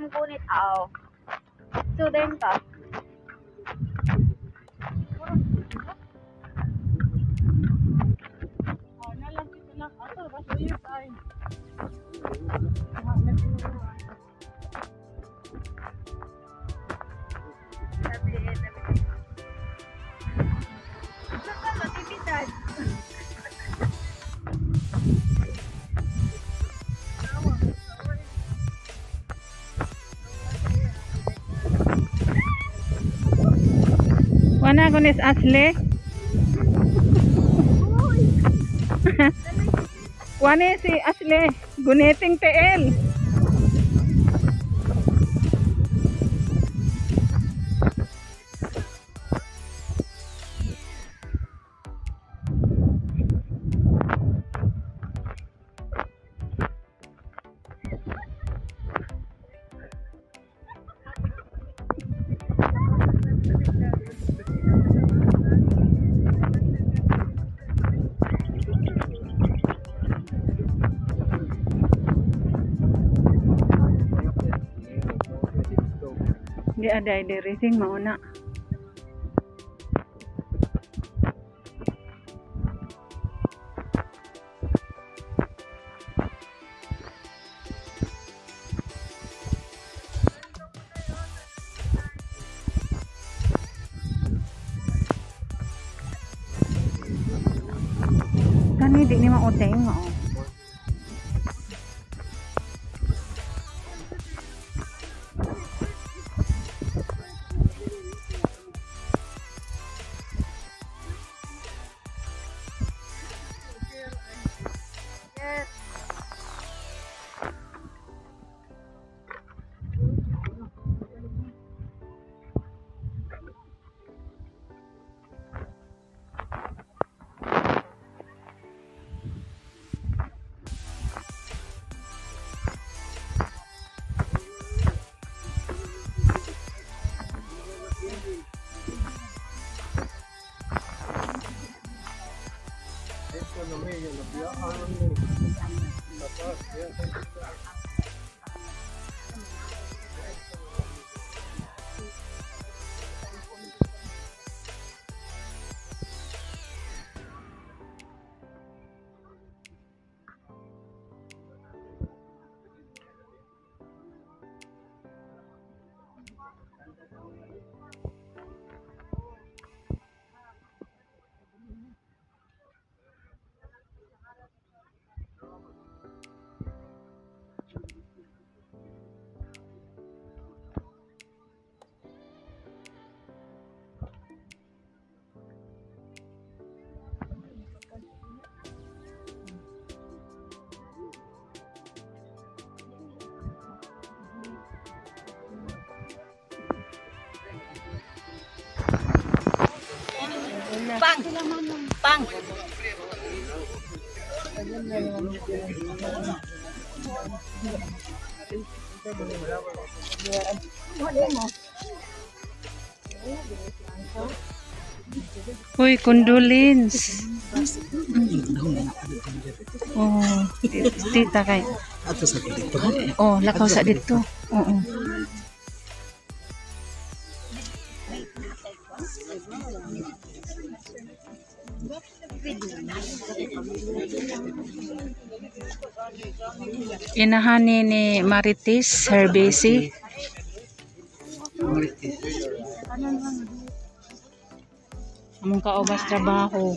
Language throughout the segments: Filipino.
kamu gunit aw. Student ka. Wana gunis Ashley. Wane si Ashley guniting TL. Di ada ide racing mauna. Kani di ni mauteng mo. Pang. Uy, condolence. Oh, tita kay. Ato sa dito. Oh, lakaw sa dito. Oo. Inahani ni Marites Herbesi. Among kaobas trabaho.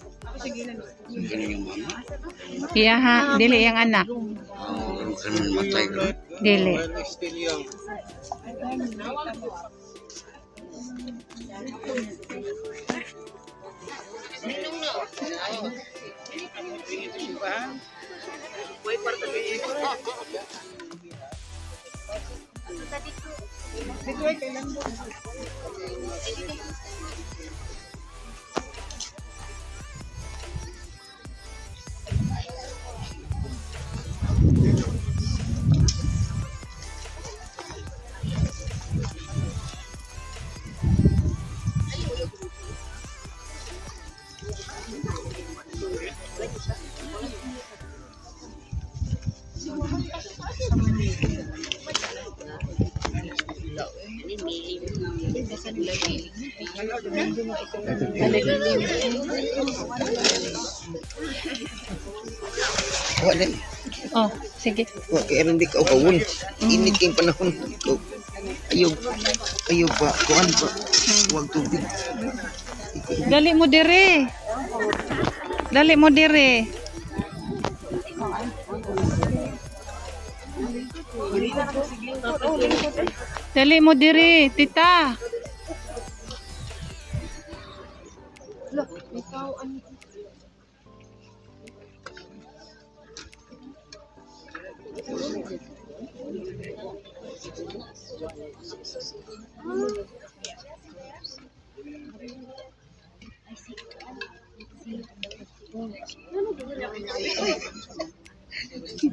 Iya ha, dili yang anak. Dili. Wala. Oh, sige. Wa kay ron di ka kawon. Init kay panahon. Ikaw. Ayaw pa. Kuan pa. Huwag tubig. Dali mo dire. Dali mo dire. Dali mo dire, tita.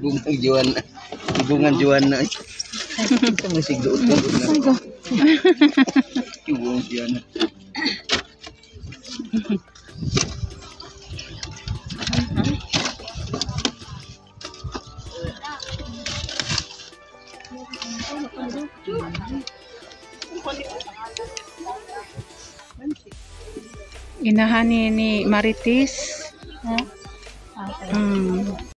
Bungang Juana. Bungang Juana. Ito mo sigdo na. Bungang Juana. Inahan ni Marites.